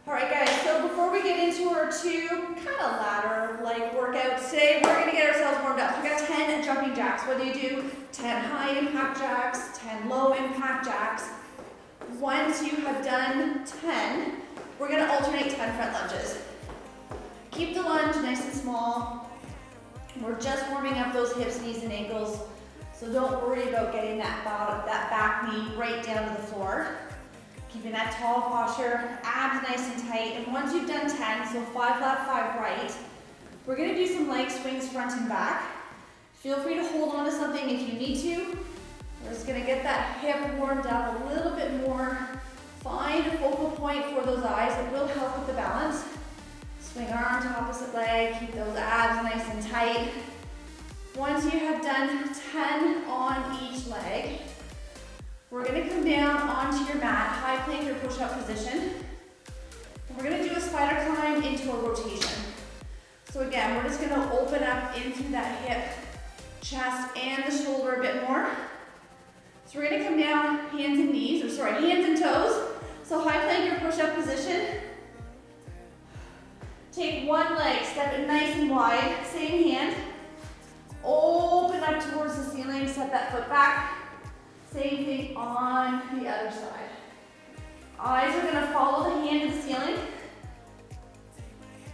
All right, guys, so before we get into our two kind of ladder-like workouts today, we're gonna get ourselves warmed up. We got 10 jumping jacks. Whether you do 10 high impact jacks, 10 low impact jacks, once you have done 10, we're gonna alternate 10 front lunges. Keep the lunge nice and small. We're just warming up those hips, knees, and ankles. So don't worry about getting that back knee right down to the floor. Keeping that tall posture, abs nice and tight. And once you've done 10, so 5 left, 5 right, we're gonna do some leg swings front and back. Feel free to hold on to something if you need to. We're just gonna get that hip warmed up a little bit more. Find a focal point for those eyes. It will help with the balance. Swing arm to opposite leg, keep those abs nice and tight. Once you have done 10 on each leg, we're gonna come down onto your mat, high plank or push-up position. And we're gonna do a spider climb into a rotation. So again, we're just gonna open up into that hip, chest, and the shoulder a bit more. So we're gonna come down hands and knees, hands and toes. So high plank or push-up position. Take one leg, step it nice and wide, same hand. Open up towards the ceiling, set that foot back. Same thing on the other side. Eyes are gonna follow the hand to the ceiling.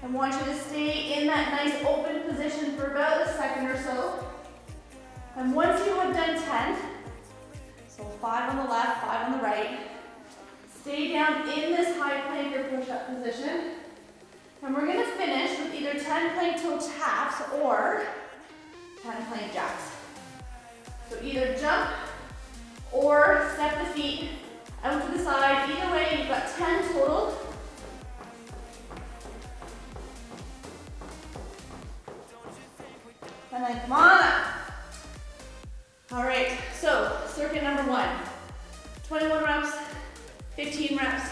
I want you to stay in that nice open position for about a second or so. And once you have done 10, so 5 on the left, 5 on the right, stay down in this high plank or push-up position. And we're gonna finish with either 10 plank toe taps or 10 plank jacks. So either jump or step the feet out to the side. Either way, you've got 10 total. And then come on up. All right, so circuit number 1. 21 reps, 15 reps,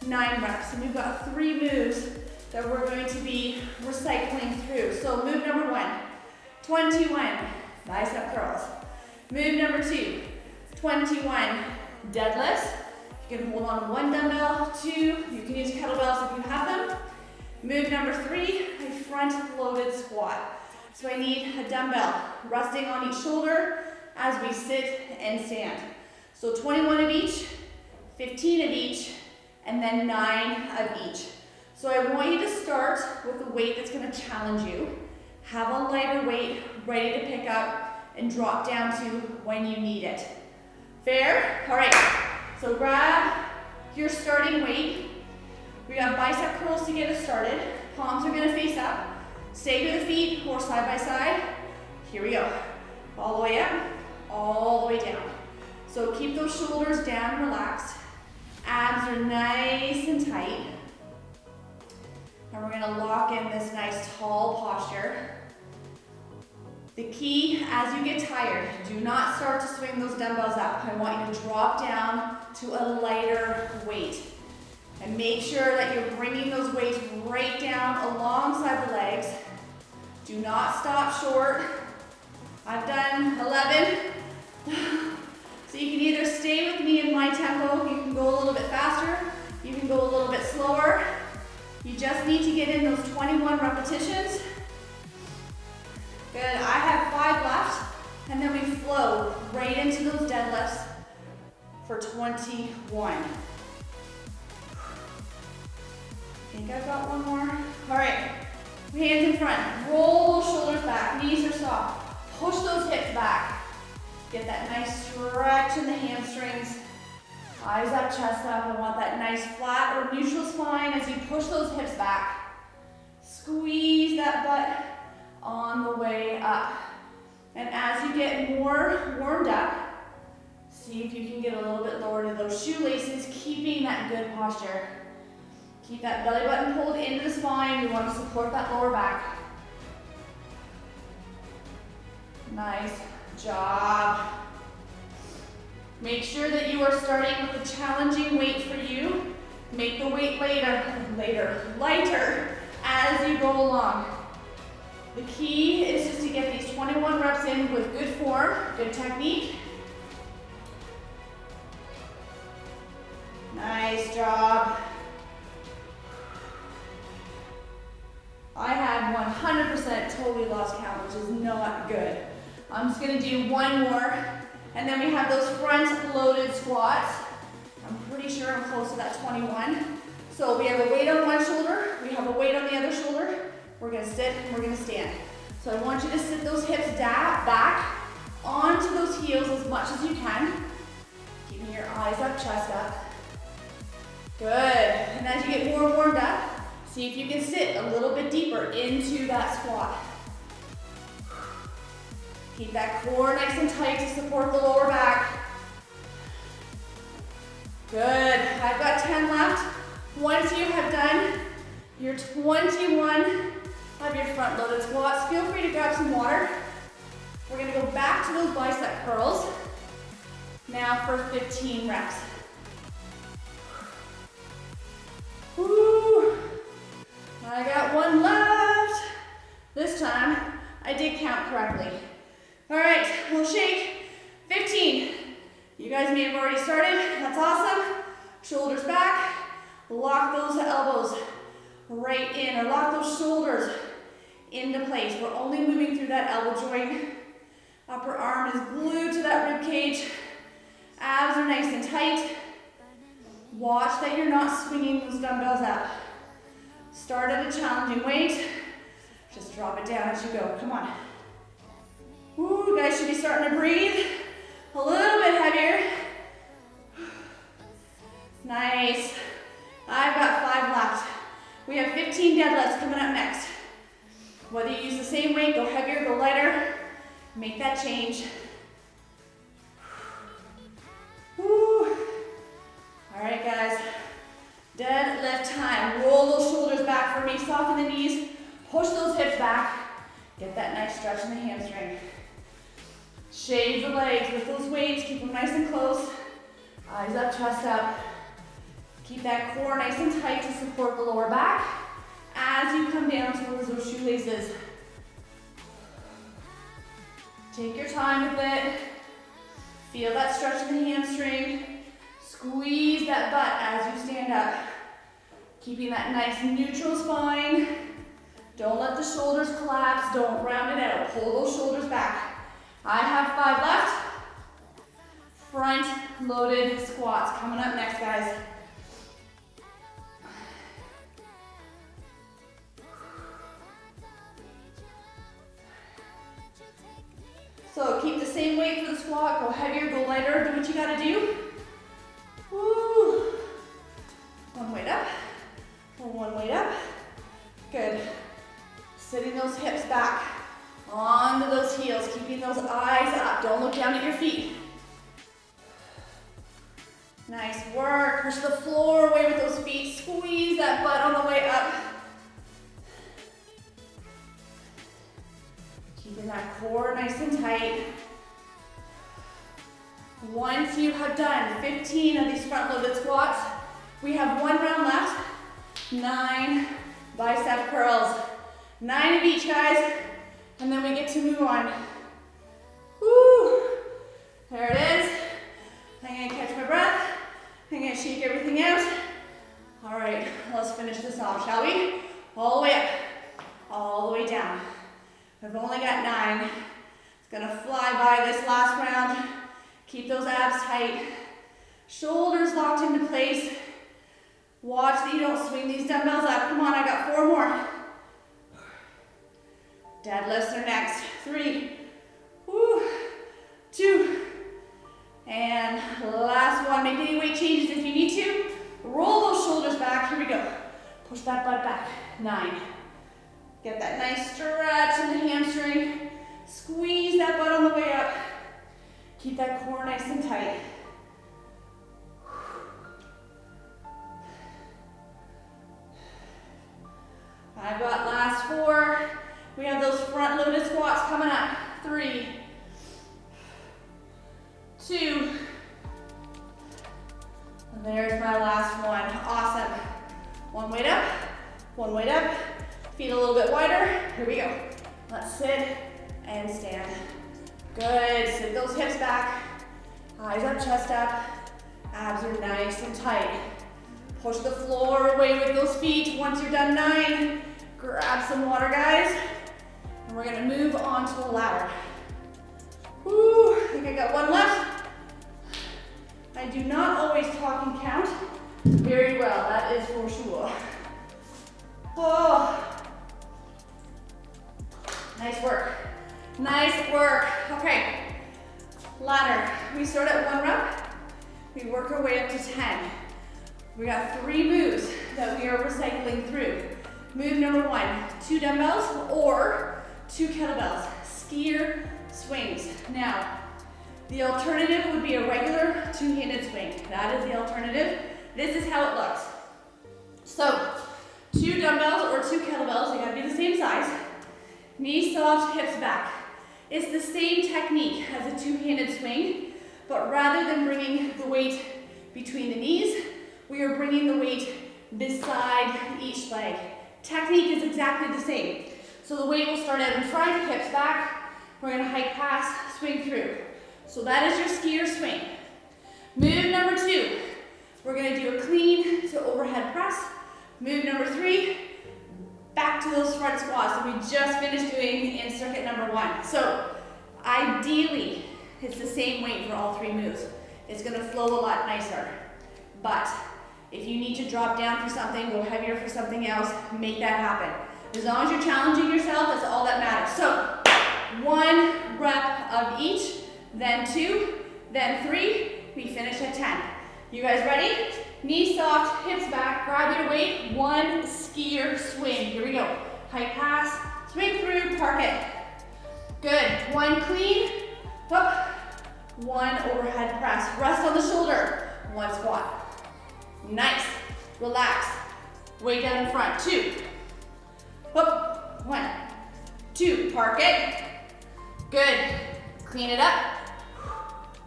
9 reps. And we've got 3 moves that we're going to be recycling through. So move number 1, 21 bicep curls. Move number 2, 21 deadlifts. You can hold on to 1 dumbbell, 2, you can use kettlebells if you have them. Move number 3, a front loaded squat. So I need a dumbbell resting on each shoulder as we sit and stand. So 21 of each, 15 of each, and then 9 of each. So I want you to start with a weight that's gonna challenge you. Have a lighter weight ready to pick up and drop down to when you need it. Fair? All right, so grab your starting weight. We got bicep curls to get us started. Palms are gonna face up. Stay to the feet or side by side. Here we go. All the way up, all the way down. So keep those shoulders down and relaxed. Abs are nice and tight. And we're gonna lock in this nice tall posture. The key, as you get tired, do not start to swing those dumbbells up. I want you to drop down to a lighter weight. And make sure that you're bringing those weights right down alongside the legs. Do not stop short. I've done 11. So you can either stay with me in my tempo, you can go a little bit faster, you can go a little bit slower. You just need to get in those 21 repetitions. Good, I have 5 left, and then we flow right into those deadlifts for 21. I think I've got one more. All right, hands in front, roll those shoulders back, knees are soft. Push those hips back. Get that nice stretch in the hamstrings. Eyes up, chest up. I want that nice flat or neutral spine as you push those hips back. Squeeze that butt on the way up. And as you get more warmed up, see if you can get a little bit lower to those shoelaces, keeping that good posture. Keep that belly button pulled into the spine. We want to support that lower back. Nice job. Make sure that you are starting with a challenging weight for you. Make the weight lighter as you go along. The key is just to get these 21 reps in with good form, good technique. Nice job. I'm just gonna do one more, and then we have those front loaded squats. I'm pretty sure I'm close to that 21. So we have a weight on one shoulder, we have a weight on the other shoulder. We're gonna sit and we're gonna stand. So I want you to sit those hips back onto those heels as much as you can. Keeping your eyes up, chest up. Good, and as you get more warmed up, see if you can sit a little bit deeper into that squat. Keep that core nice and tight to support the lower back. Good, I've got 10 left. Once you have done your 21 of your front loaded squats, feel free to grab some water. We're gonna go back to those bicep curls. Now for 15 reps. Woo. I got one left. This time, I did count correctly. All right, we'll shake. 15. You guys may have already started. That's awesome. Shoulders back. Lock those elbows right in, or lock those shoulders into place. We're only moving through that elbow joint. Upper arm is glued to that rib cage. Abs are nice and tight. Watch that you're not swinging those dumbbells up. Start at a challenging weight. Just drop it down as you go. Come on. Woo, you guys should be starting to breathe a little bit heavier. Nice. I've got 5 left. We have 15 deadlifts coming up next. Whether you use the same weight, go heavier, go lighter, make that change. Woo. All right, guys. Deadlift time. Roll those shoulders back for me. Soften the knees. Push those hips back. Get that nice stretch in the hamstring. Shave the legs with those weights. Keep them nice and close. Eyes up, chest up. Keep that core nice and tight to support the lower back as you come down towards those shoelaces. Take your time with it. Feel that stretch in the hamstring. Squeeze that butt as you stand up. Keeping that nice neutral spine. Don't let the shoulders collapse. Don't round it out. Pull those shoulders back. I have 5 left. Front loaded squats coming up next, guys. So keep the same weight for the squat. Go heavier, go lighter. Do what you gotta do. Woo. One weight up. One weight up. Good. Sitting those hips back onto those heels, keeping those eyes up. Don't look down at your feet. Nice work. Push the floor away with those feet. Squeeze that butt on the way up. Keeping that core nice and tight. Once you have done 15 of these front loaded squats, we have 1 round left. 9 bicep curls. 9 of each, guys. And then we get to move on. Woo! There it is. I'm gonna catch my breath. I'm gonna shake everything out. All right, let's finish this off, shall we? All the way up, all the way down. I've only got 9. It's gonna fly by this last round. Keep those abs tight. Shoulders locked into place. Watch that you don't swing these dumbbells up. Come on, I got 4 more. Deadlifts are next. 3, woo, 2, and last one. Make any weight changes if you need to. Roll those shoulders back. Here we go. Push that butt back. 9. Get that nice stretch in the hamstring. Squeeze that butt on the way up. Keep that core nice and tight. I've got last 4. We have those front loaded squats coming up. 3, 2, and there's my last one. Awesome. One weight up, one weight up. Feet a little bit wider. Here we go. Let's sit and stand. Good. Sit those hips back. Eyes up, chest up. Abs are nice and tight. Push the floor away with those feet. Once you're done 9, grab some water, guys. And we're gonna move on to the ladder. Woo, I think I got one left. I do not always talk and count very well, that is for sure. Oh, nice work. Nice work. Okay, ladder. We start at 1 rep. We work our way up to 10. We got 3 moves that we are recycling through. Move number 1, 2 dumbbells or 2 kettlebells. Skier swings. Now, the alternative would be a regular 2-handed swing. That is the alternative. This is how it looks. So, 2 dumbbells or 2 kettlebells, they gotta be the same size. Knees soft, hips back. It's the same technique as a 2-handed swing, but rather than bringing the weight between the knees, we are bringing the weight beside each leg. Technique is exactly the same. So the weight will start out in front, hips back. We're gonna hike past, swing through. So that is your skier swing. Move number 2. We're gonna do a clean to overhead press. Move number 3, back to those front squats that we just finished doing in circuit number 1. So ideally, it's the same weight for all 3 moves. It's gonna flow a lot nicer. But if you need to drop down for something, go heavier for something else, make that happen. As long as you're challenging yourself, that's all that matters. So 1 rep of each, then 2, then 3, we finish at 10. You guys ready? Knees soft, hips back, grab your weight, 1 skier swing. Here we go. Hike pass, swing through, park it. Good. 1 clean, up, 1 overhead press. Rest on the shoulder, 1 squat. Nice. Relax. Weight down in front. 2. Up. 1, 2. Park it. Good. Clean it up.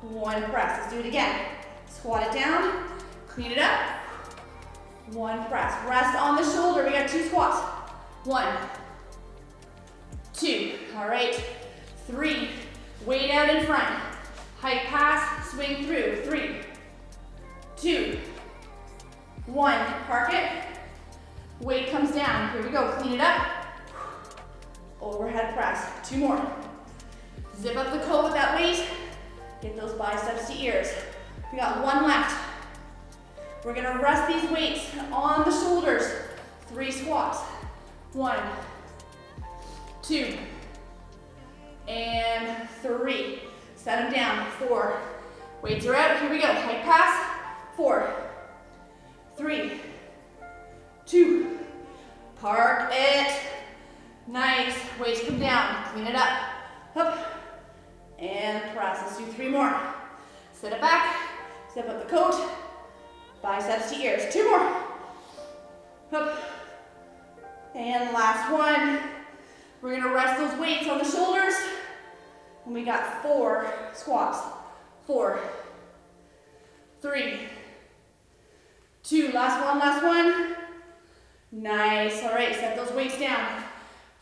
1 press. Let's do it again. Squat it down. Clean it up. 1 press. Rest on the shoulder. We got 2 squats. 1, 2. All right. 3. Weight out in front. Hike pass. Swing through. 3, 2, 1. Park it. Weight comes down. Here we go. Clean it up. Overhead press. 2 more. Zip up the coat with that weight. Get those biceps to ears. We got 1 left. We're gonna rest these weights on the shoulders. 3 squats. 1, 2, and 3. Set them down. 4. Weights are out. Here we go. Hike pass. 4, 3, 2. Park it. Nice. Weights come down. Clean it up. Up. And press. Let's do 3 more. Sit it back. Zip up the coat. Biceps to ears. 2 more. Up. And last one. We're gonna rest those weights on the shoulders. And we got 4 squats. 4, 3, 2. Last one. Nice. All right, set those weights down.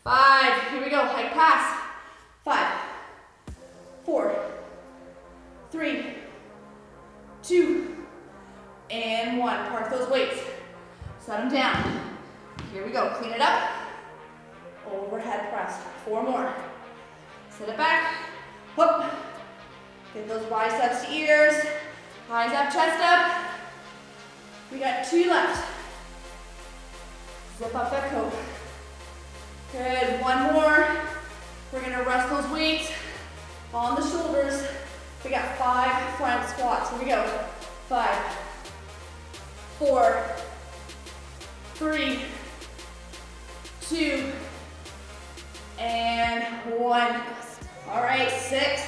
5. Here we go. Hike pass. 5, 4, 3, 2, and 1. Park those weights. Set them down. Here we go. Clean it up. Overhead press. 4 more. Sit it back. Whoop. Get those biceps to ears. Eyes up, chest up. We got 2 left. Zip up that coat. Good. 1 more. We're gonna rest those weights on the shoulders. We got 5 front squats. Here we go. 5, 4, 3, 2, and 1. All right, 6.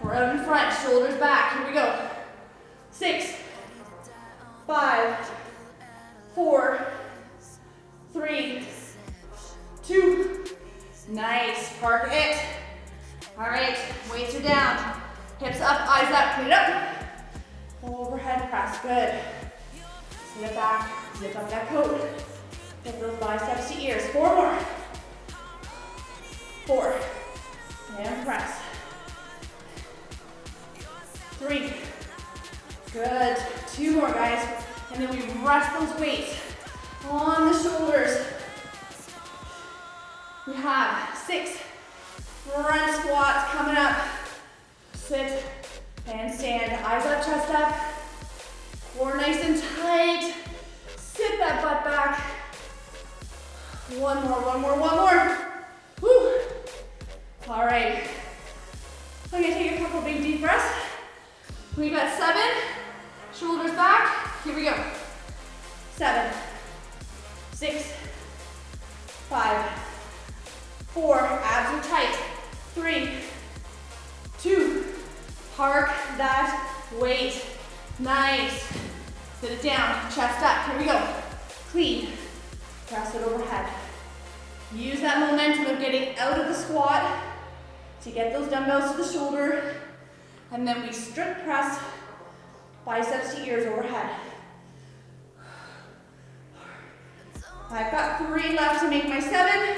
We're out in front, shoulders back. Here we go. 6, 5, 4, 3, 2. Nice. Park it. All right, weights are down. Hips up, eyes up. Clean it up. Overhead press. Good. Sit it back. Zip up that coat. Get those biceps to ears. 4 more. 4. And press. 3. Good. 2 more, guys. And then we rest those weights on the shoulders. We have 6 front squats coming up. Eyes up, chest up. Core nice and tight. Sit that butt back. One more, one more, one more. Whew. All right. I'm gonna take a couple big deep breaths. We got 7. Shoulders back. Here we go. 7, 6, 5, 4. Abs are tight. 3, 2. Park that weight. Nice. Sit it down. Chest up. Here we go. Clean. Press it overhead. Use that momentum of getting out of the squat to get those dumbbells to the shoulder. And then we strict press biceps to ears overhead. I've got 3 left to make my 7.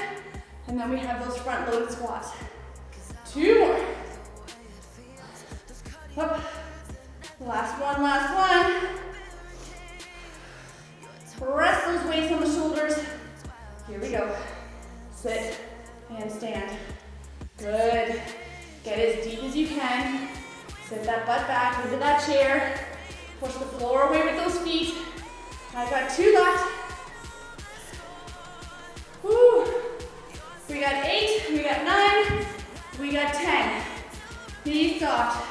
And then we have those front loaded squats. 2 more. Up. Last one, last one. Press those weights on the shoulders. Here we go. Sit and stand. Good. Get as deep as you can. Sit that butt back into that chair. Push the floor away with those feet. I've got 2 left. Woo. We got 8, we got 9, we got 10. Knees soft,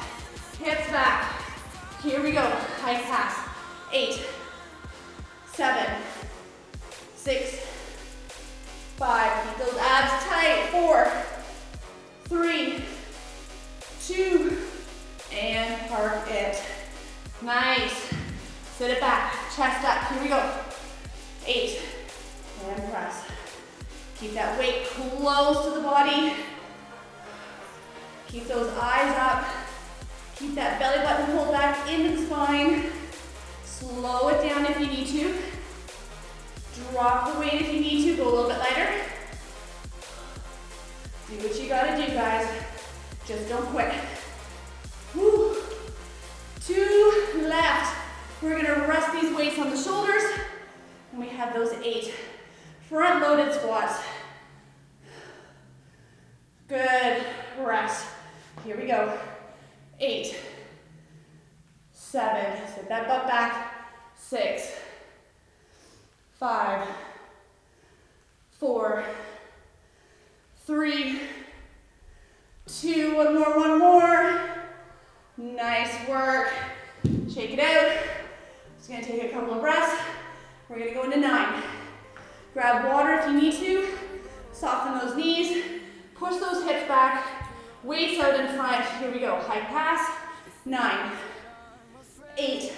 hips back. Here we go, high pass. 8, 7, 6, 5. Keep those abs tight. 4, 3, 2, and park it. Nice. Sit it back, chest up. Here we go. 8, and press. Keep that weight close to the body. Keep those eyes up. Keep that belly button pulled back into the spine. Slow it down if you need to. Drop the weight if you need to. Go a little bit lighter. Do what you gotta do, guys. Just don't quit. Woo. 2 left. We're gonna rest these weights on the shoulders. And we have those 8 front loaded squats. Good. Rest. Here we go. 8, 7. Sit that butt back. 6, 5, 4, 3, 2. One more, one more. Nice work. Shake it out. Just gonna take a couple of breaths. We're gonna go into 9. Grab water if you need to. Soften those knees. Push those hips back. Weights out in front. Here we go. High pass. 9, 8,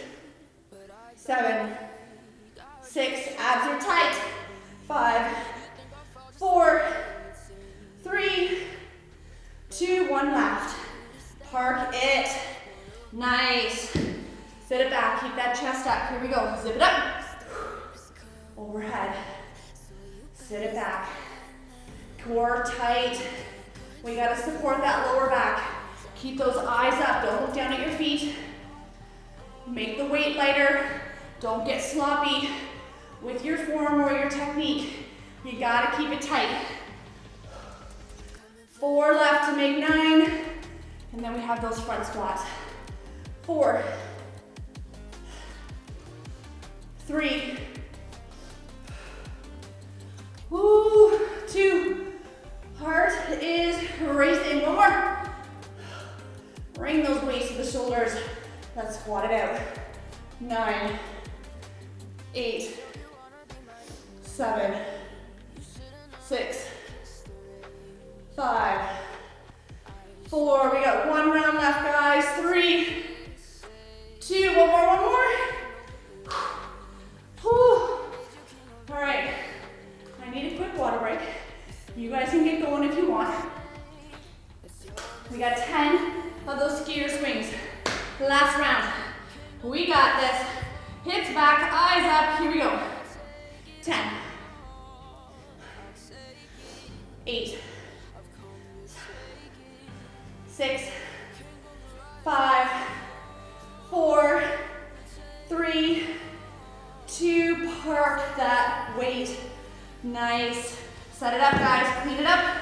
7, 6. Abs are tight. 5, 4, 3, 2, 1 left. Park it. Nice. Sit it back. Keep that chest up. Here we go. Zip it up. Overhead. Sit it back. Core tight. We gotta support that lower back. Keep those eyes up. Don't look down at your feet. Make the weight lighter. Don't get sloppy with your form or your technique. You gotta keep it tight. 4 left to make 9. And then we have those front squats. 4, 3, 2. Heart is racing. One more. Bring those weights to the shoulders. Let's squat it out. 9, 8, 7, 6, 5, 4. We got 1 round left, guys. 3, 2. One more, one more. Whew. All right. I need a quick water break. You guys can get going if you want. We got 10 of those skier swings. Last round. We got this. Hips back, eyes up. Here we go. 10, 8, 6, 5, 4, 3, 2. Park that weight. Nice. Set it up, guys. Clean it up.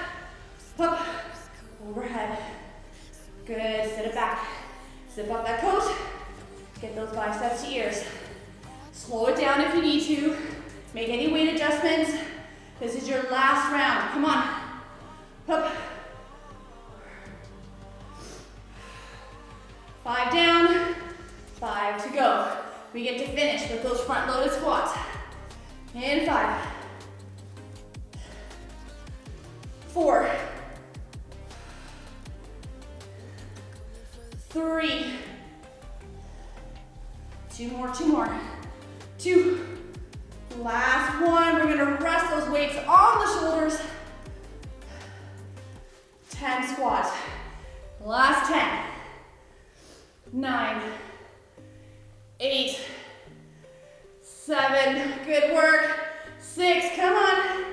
Up. Overhead. Good. Sit it back. Zip up that coat. Get those biceps to ears. Slow it down if you need to. Make any weight adjustments. This is your last round. Come on. Up. 5 down, 5 to go. We get to finish with those front loaded squats. In 5, 4, 3, 2 more, 2. Last one, we're gonna rest those weights on the shoulders. 10 squats. Last 10. 9, 8, 7, good work. 6, come on.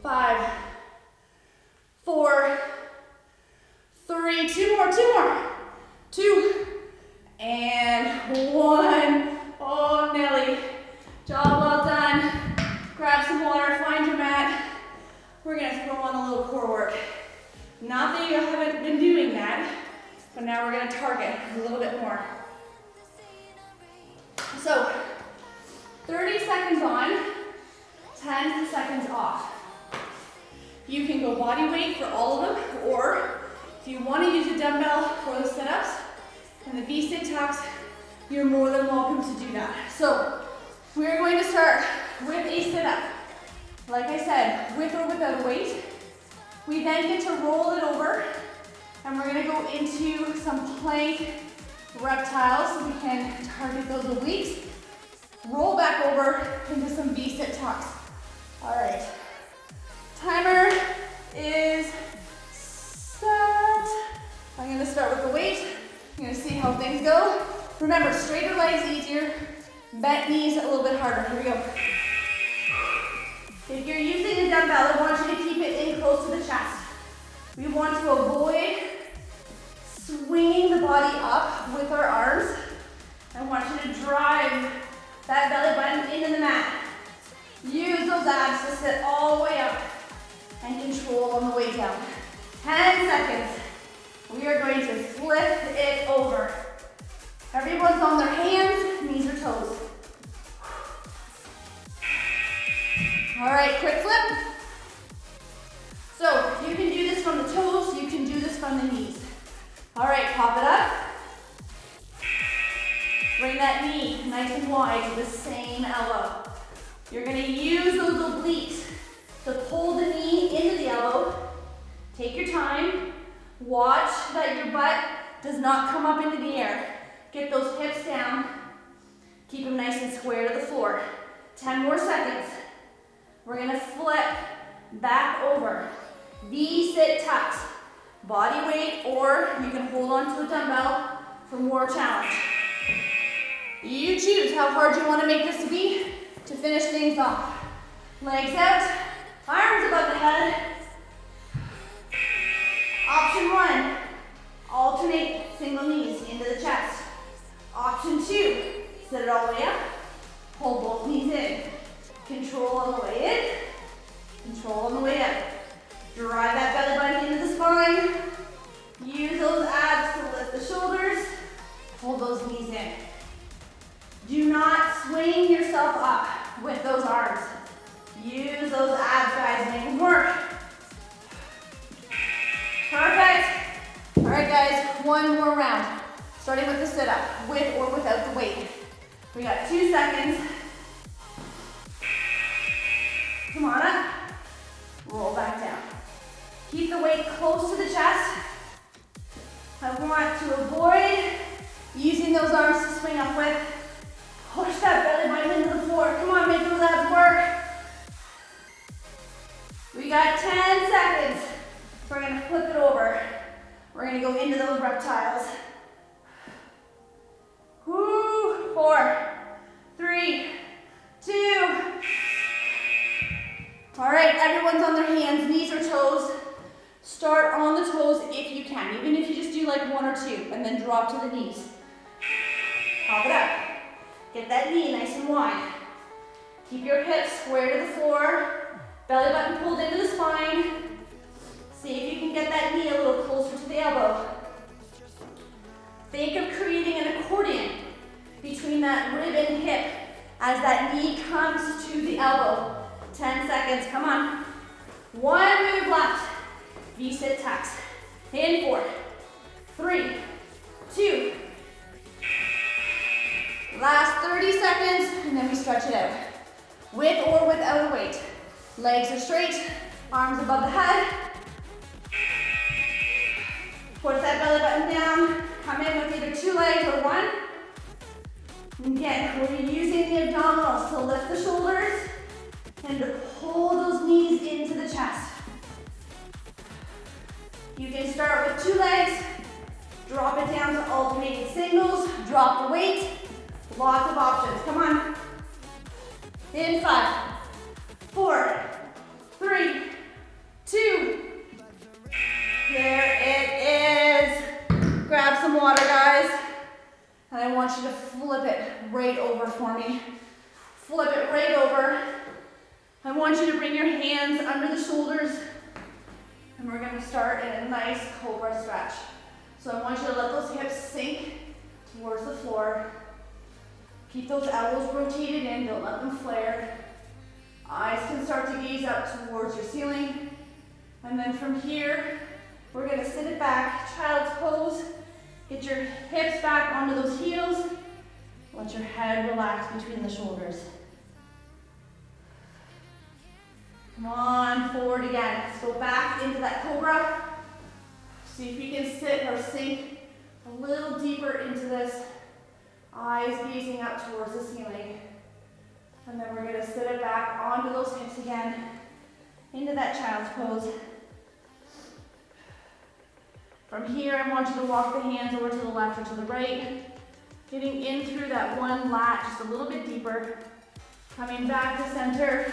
5, 4, 3, 2 more. 2, and 1. Oh, Nelly. Job well done. Grab some water, find your mat. We're gonna throw on a little core work. Not that you haven't been doing that, but now we're gonna target a little bit more. So, 30 seconds on, 10 seconds off. You can go body weight for all of them, or if you wanna use a dumbbell for the sit-ups and the V-sit tucks, you're more than welcome to do that. So, we're going to start with a sit-up. Like I said, with or without a weight. We then get to roll it over, and we're gonna go into some plank reptiles so we can target those obliques. Roll back over into some V-sit tucks. All right, timer is set. I'm gonna start with the weight. I'm gonna see how things go. Remember, straighter legs easier, bent knees a little bit harder. Here we go. If you're using a dumbbell, I want you to keep it in close to the chest. We want to avoid swinging the body up with our arms. I want you to drive that belly button into the mat. Use those abs to sit all the way up and control on the way down. 10 seconds. We are going to flip it over. Everyone's on their hands, knees or toes. All right, quick flip. So you can do this from the toes, you can do this from the knees. All right, pop it up. Bring that knee nice and wide to the same elbow. You're gonna use those obliques to pull the knee into the elbow. Take your time. Watch that your butt does not come up into the air. Get those hips down. Keep them nice and square to the floor. 10 more seconds. We're gonna flip back over. V-sit tucks. Body weight, or you can hold on to a dumbbell for more challenge. You choose how hard you want to make this to be to finish things off. Legs out, arms above the head. Option 1, alternate single knees into the chest. Option 2, sit it all the way up. Pull both knees in. Control on the way in, control on the way up. Drive that belly button into the spine. Use those abs to lift the shoulders. Hold those knees in. Do not swing yourself up with those arms. Use those abs, guys, make them work. Perfect. All right, guys, one more round. Starting with the sit-up, with or without the weight. We got 2 seconds. Come on up. Roll back down. Keep the weight close to the chest. I want to avoid using those arms to swing up with. Push that belly button into the floor. Come on, make those abs work. We got 10 seconds. We're gonna flip it over. We're gonna go into those reptiles. Woo, 4, 3, 2. All right, everyone's on their hands, knees or toes. Start on the toes if you can, even if you just do like 1 or 2, and then drop to the knees. Pop it up. Get that knee nice and wide. Keep your hips square to the floor. Belly button pulled into the spine. See if you can get that knee a little closer to the elbow. Think of creating an accordion. between that rib and hip as that knee comes to the elbow. 10 seconds, come on. One move left. V-sit tucks. In 4, 3, 2. Last 30 seconds, and then we stretch it out. With or without a weight. Legs are straight, arms above the head. Push that belly button down. Come in with either 2 legs or 1. And again, we're using the abdominals to lift the shoulders and to pull those knees into the chest. You can start with 2 legs, drop it down to alternating singles, drop the weight. Lots of options, come on. In 5, 4, 3, 2. There it is. Grab some water, guys. And I want you to flip it right over for me. Flip it right over. I want you to bring your hands under the shoulders. And we're gonna start in a nice cobra stretch. So I want you to let those hips sink towards the floor. Keep those elbows rotated in, don't let them flare. Eyes can start to gaze up towards your ceiling. And then from here, we're gonna sit it back, child's pose. Get your hips back onto those heels. Let your head relax between the shoulders. Come on, forward again. Let's go back into that cobra. See if you can sit or sink a little deeper into this. Eyes gazing up towards the ceiling. And then we're gonna sit it back onto those hips again, into that child's pose. From here, I want you to walk the hands over to the left or to the right, getting in through that one lat just a little bit deeper. Coming back to center,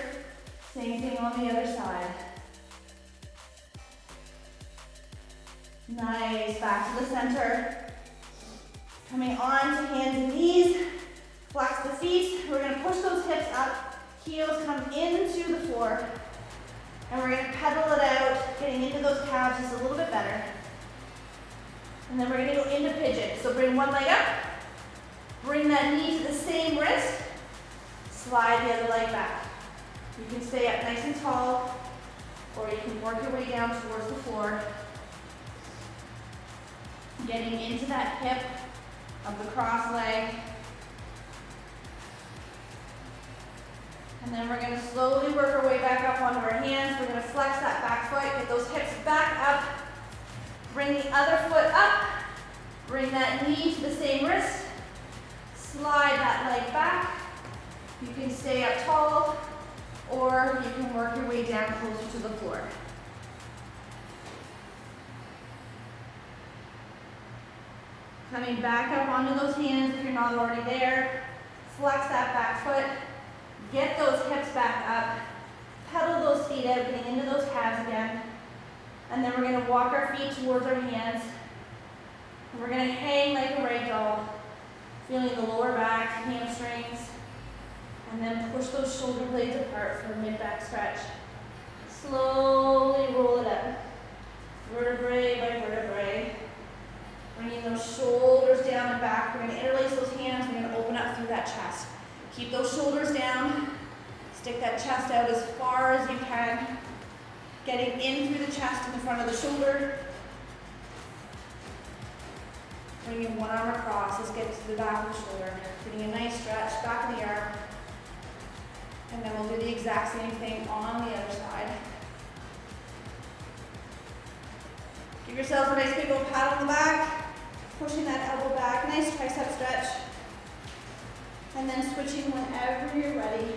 same thing on the other side. Nice, back to the center. Coming on to hands and knees, flex the feet. We're gonna push those hips up, heels come into the floor, and we're gonna pedal it out, getting into those calves just a little bit better. And then we're gonna go into pigeon. So bring one leg up, bring that knee to the same wrist, slide the other leg back. You can stay up nice and tall, or you can work your way down towards the floor. Getting into that hip of the cross leg. And then we're gonna slowly work our way back up onto our hands. We're gonna flex that back foot, get those hips back up. Bring the other foot up. Bring that knee to the same wrist. Slide that leg back. You can stay up tall, or you can work your way down closer to the floor. Coming back up onto those hands if you're not already there. Flex that back foot. Get those hips back up. Pedal those feet out, getting into those calves again. And then we're going to walk our feet towards our hands. And we're going to hang like a rag doll, feeling the lower back, hamstrings. And then push those shoulder blades apart for a mid-back stretch. Slowly roll it up. Vertebrae by vertebrae. Bringing those shoulders down and back. We're going to interlace those hands. We're going to open up through that chest. Keep those shoulders down. Stick that chest out as far as you can. Getting in through the chest in the front of the shoulder. Bringing one arm across. Let's get to the back of the shoulder. Getting a nice stretch, back of the arm. And then we'll do the exact same thing on the other side. Give yourself a nice big old pat on the back. Pushing that elbow back. Nice tricep stretch. And then switching whenever you're ready.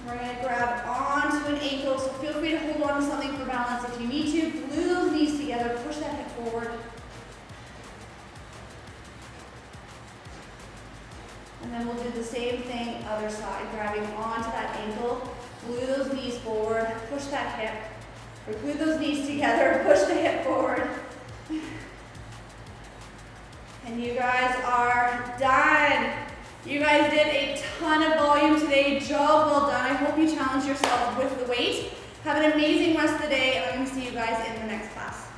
We're going to grab onto an ankle, so feel free to hold on to something for balance if you need to. Glue those knees together, push that hip forward. And then we'll do the same thing other side, grabbing onto that ankle, glue those knees forward, push that hip, or glue those knees together, push the hip forward. And you guys are done. You guys did a ton of volume today. Job well done. I hope you challenge yourself with the weight. Have an amazing rest of the day, and I'm going to see you guys in the next class.